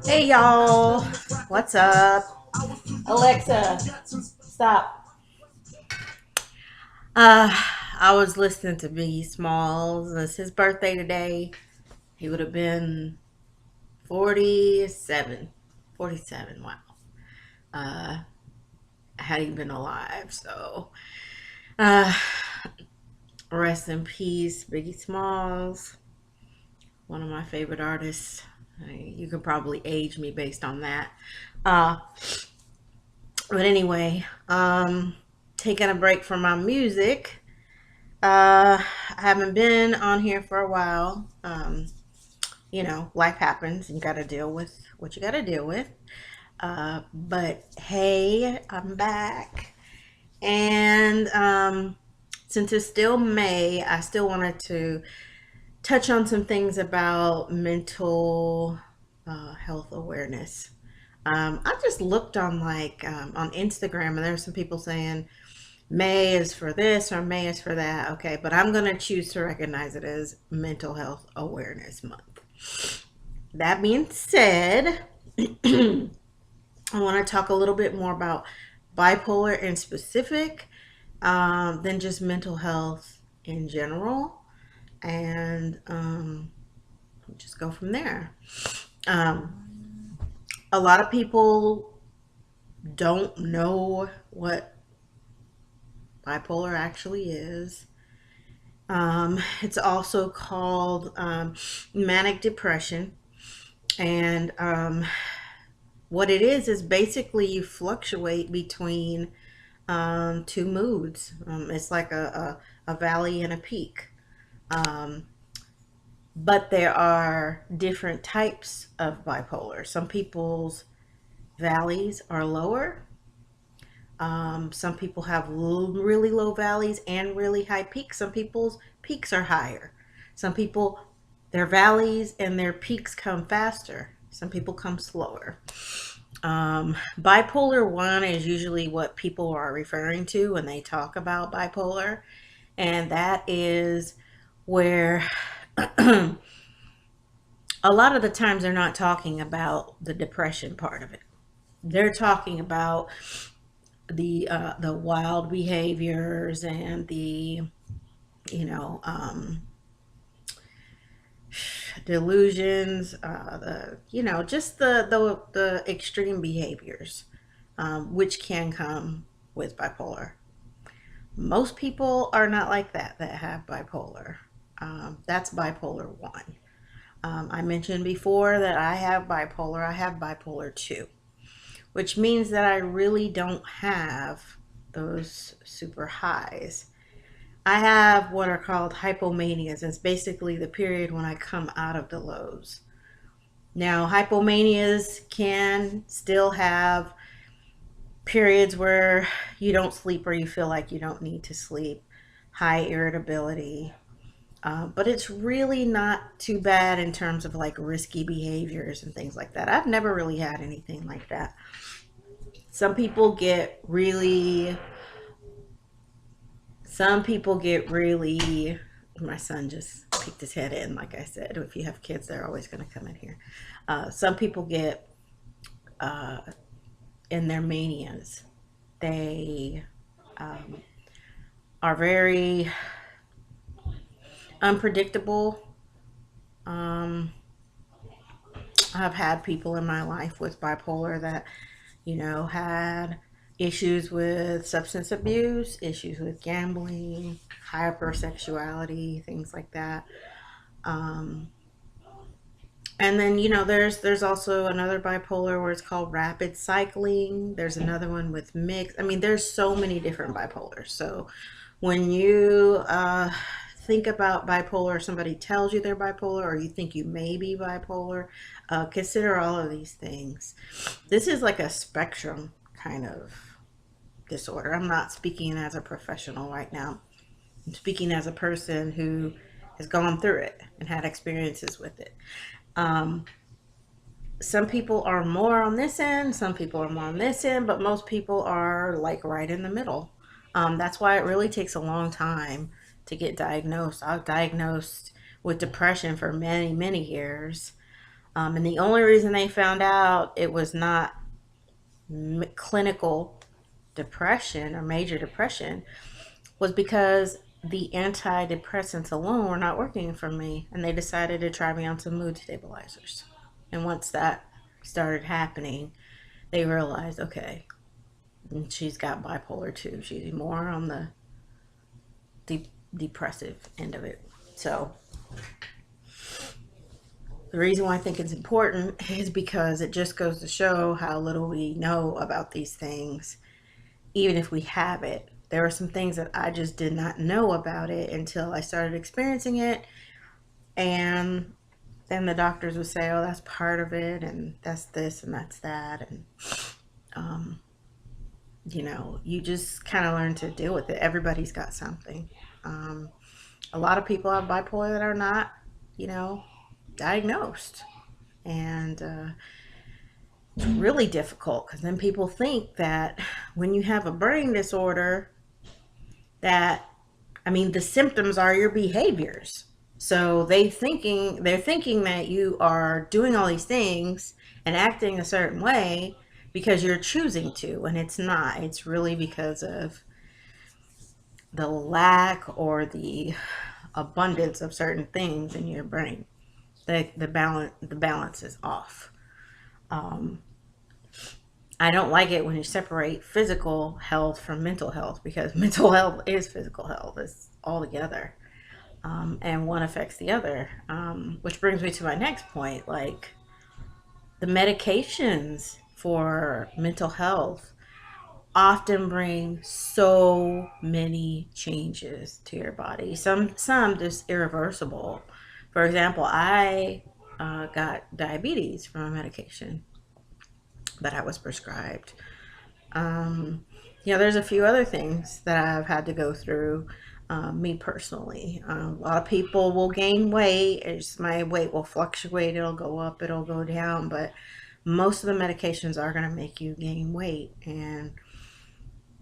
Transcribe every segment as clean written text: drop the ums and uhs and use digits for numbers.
Hey y'all, what's up? Alexa, stop. Uh, I was listening to Biggie Smalls. It's his birthday today. He would have been 47. 47, wow. Uh, had he been alive, so. Uh, Rest in peace, Biggie Smalls. One of my favorite artists. You could probably age me based on that. Uh, but anyway, taking a break from my music. I haven't been on here for a while. Life happens. You got to deal with what you got to deal with. But hey, I'm back. And since it's still May, I still wanted to touch on some things about mental health awareness. I just looked on on Instagram, and there's some people saying May is for this or May is for that. Okay, but I'm gonna choose to recognize it as Mental Health Awareness Month. That being said, I want to talk a little bit more about bipolar in specific than just mental health in general, and just go from there. Um, a lot of people don't know what bipolar actually is. It's also called manic depression. And what it is basically you fluctuate between two moods. It's like a valley and a peak. Um, but there are different types of bipolar. Some people's valleys are lower. Some people have really low valleys and really high peaks. Some people's peaks are higher. Some people, their valleys and their peaks come faster. Some people come slower. Bipolar 1 is usually what people are referring to when they talk about bipolar. And that is where a lot of the times they're not talking about the depression part of it. They're talking about the wild behaviors and the you know delusions, the just the extreme behaviors, which can come with bipolar. Most people are not like that have bipolar. That's bipolar 1. I mentioned before that I have bipolar. I have bipolar 2, which means that I really don't have those super highs. I have what are called hypomanias. It's basically the period when I come out of the lows. Now, hypomanias can still have periods where you don't sleep or you feel like you don't need to sleep, high irritability. But it's really not too bad in terms of like risky behaviors and things like that. I've never really had anything like that. Some people get really, some people get really, my son just peeked his head in, like I said. If you have kids, they're always going to come in here. Some people get uh, in their manias. They um, are very unpredictable. Um, I've had people in my life with bipolar that, had issues with substance abuse, issues with gambling, hypersexuality, things like that. Um, and then, there's also another bipolar where it's called rapid cycling. There's another one with mixed. I mean, there's so many different bipolars. So when you think about bipolar, somebody tells you they're bipolar, or you think you may be bipolar, consider all of these things. This is like a spectrum kind of disorder. I'm not speaking as a professional right now. I'm speaking as a person who has gone through it and had experiences with it. Um, some people are more on this end, some people are more on this end, but most people are like right in the middle. That's why it really takes a long time to get diagnosed. I was diagnosed with depression for many, many years. And the only reason they found out it was not clinical depression or major depression was because the antidepressants alone were not working for me, and they decided to try me on some mood stabilizers. And once that started happening, they realized, okay, she's got bipolar too. She's more on the depressive end of it. So the reason why I think it's important is because it just goes to show how little we know about these things, even if we have it. There were some things that I just did not know about it until I started experiencing it. And then the doctors would say, oh, that's part of it, and that's this, and that's that. And, um, you just kind of learn to deal with it. Everybody's got something. Um, a lot of people have bipolar that are not, you know, diagnosed. And it's really difficult because then people think that when you have a brain disorder, that, I mean, the symptoms are your behaviors. So they're thinking that you are doing all these things and acting a certain way because you're choosing to, and it's not. It's really because of the lack or the abundance of certain things in your brain. The balance is off. Um, I don't like it when you separate physical health from mental health, because mental health is physical health. It's all together. And one affects the other. Which brings me to my next point. Like, the medications for mental health often bring so many changes to your body. Some just irreversible. For example, I got diabetes from a medication that I was prescribed. Um, there's a few other things that I've had to go through. Me personally, a lot of people will gain weight. My weight will fluctuate. It'll go up, it'll go down, but most of the medications are going to make you gain weight. And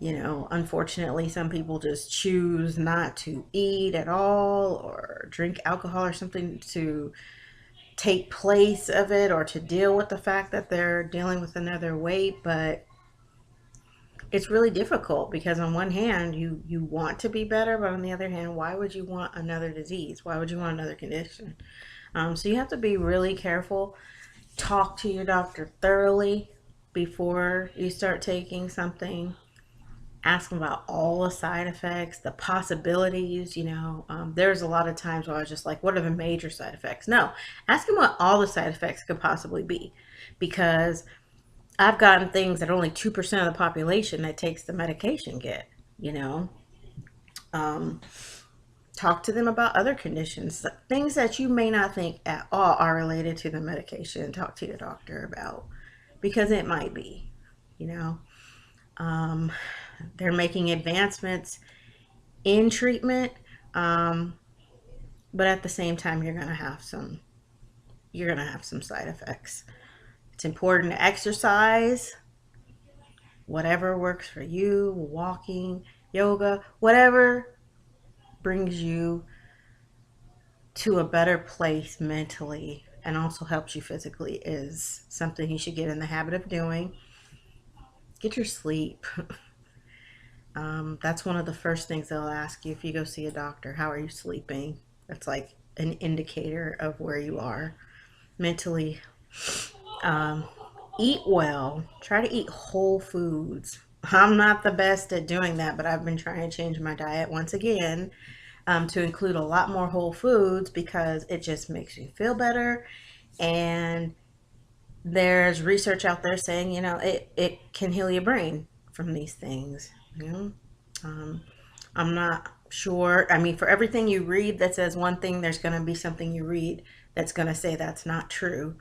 unfortunately, some people just choose not to eat at all or drink alcohol or something to take place of it, or to deal with the fact that they're dealing with another weight. But it's really difficult because on one hand you want to be better, but on the other hand, why would you want another disease? Why would you want another condition? So you have to be really careful. Talk to your doctor thoroughly before you start taking something. Ask them about all the side effects, the possibilities. There's a lot of times where I was just like, what are the major side effects? No, ask them what all the side effects could possibly be, because I've gotten things that only 2% of the population that takes the medication get, you know. Um, Talk to them about other conditions, things that you may not think at all are related to the medication. Talk to your doctor about, because it might be, you know. Um, they're making advancements in treatment, um, but at the same time, you're gonna have some side effects. It's important to exercise, whatever works for you, walking, yoga, whatever brings you to a better place mentally and also helps you physically is something you should get in the habit of doing. Get your sleep. That's one of the first things they'll ask you if you go see a doctor. How are you sleeping? That's like an indicator of where you are mentally. Um, Eat well. Try to eat whole foods. I'm not the best at doing that, but I've been trying to change my diet once again, to include a lot more whole foods because it just makes you feel better. And there's research out there saying, it can heal your brain from these things. You know, um, I'm not sure. I mean, for everything you read that says one thing, there's going to be something you read that's going to say that's not true.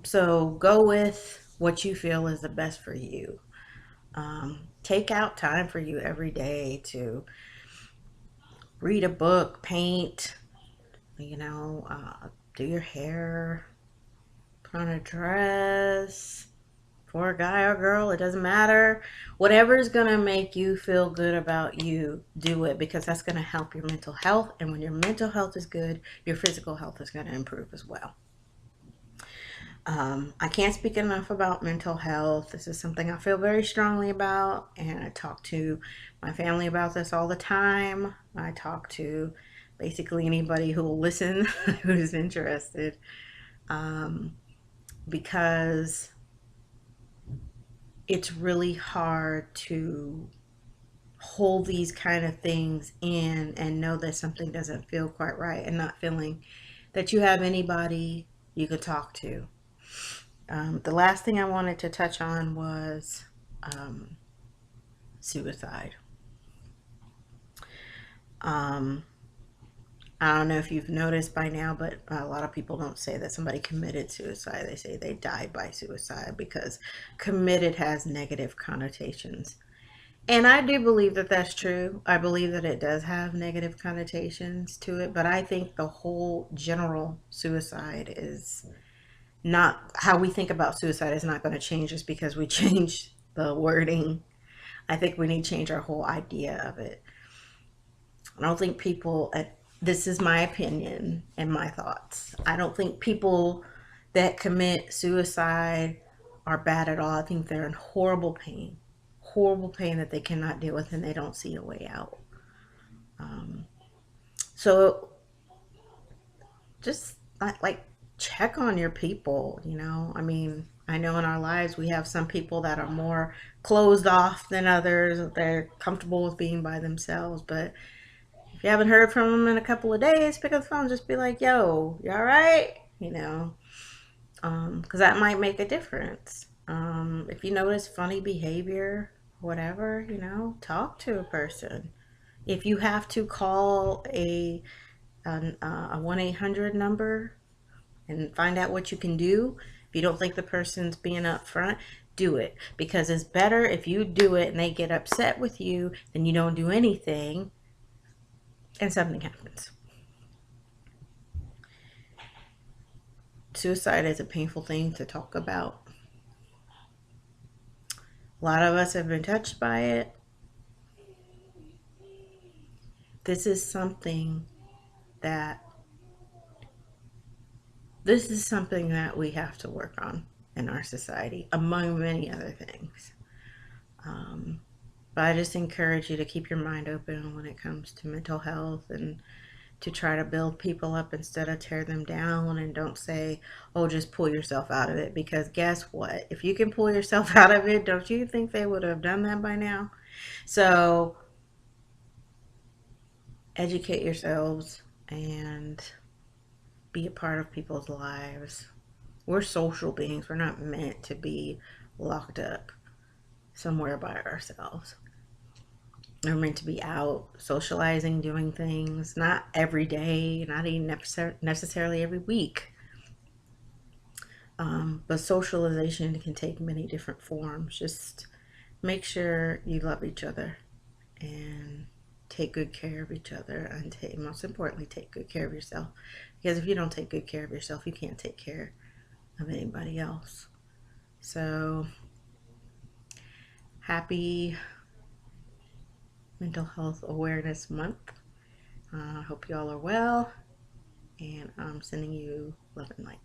So go with what you feel is the best for you. Take out time for you every day to read a book, paint, do your hair, put on a dress, for a guy or girl, it doesn't matter. Whatever is going to make you feel good about you, do it, because that's going to help your mental health. And when your mental health is good, your physical health is going to improve as well. I can't speak enough about mental health. This is something I feel very strongly about, and I talk to my family about this all the time. I talk to basically anybody who will listen who's interested, because it's really hard to hold these kind of things in and know that something doesn't feel quite right and not feeling that you have anybody you could talk to. The last thing I wanted to touch on was suicide. Um, I don't know if you've noticed by now, but a lot of people don't say that somebody committed suicide. They say they died by suicide because committed has negative connotations. And I do believe that that's true. I believe that it does have negative connotations to it, but I think the whole general suicide is not how we think about suicide is not going to change just because we change the wording. I think we need to change our whole idea of it. I don't think people, this is my opinion and my thoughts. I don't think people that commit suicide are bad at all. I think they're in horrible pain that they cannot deal with and they don't see a way out. So just like check on your people, you know. I mean, I know in our lives we have some people that are more closed off than others. They're comfortable with being by themselves, but if you haven't heard from them in a couple of days, pick up the phone, just be like, yo, you all right? You know, because that might make a difference. If you notice funny behavior, whatever, you know, talk to a person. If you have to call a 1-800 number and find out what you can do, if you don't think the person's being upfront, do it, because it's better if you do it and they get upset with you than you don't do anything and something happens. Suicide is a painful thing to talk about. A lot of us have been touched by it. This is something that we have to work on in our society, among many other things. But I just encourage you to keep your mind open when it comes to mental health and to try to build people up instead of tear them down. And don't say, oh, just pull yourself out of it, because guess what? If you can pull yourself out of it, don't you think they would have done that by now? So educate yourselves and be a part of people's lives. We're social beings. We're not meant to be locked up somewhere by ourselves. We're meant to be out socializing, doing things, not every day, not even necessarily every week. But socialization can take many different forms. Just make sure you love each other and take good care of each other, and most importantly, take good care of yourself. Because if you don't take good care of yourself, you can't take care of anybody else. So, happy Mental Health Awareness Month. I hope you all are well, and I'm sending you love and light.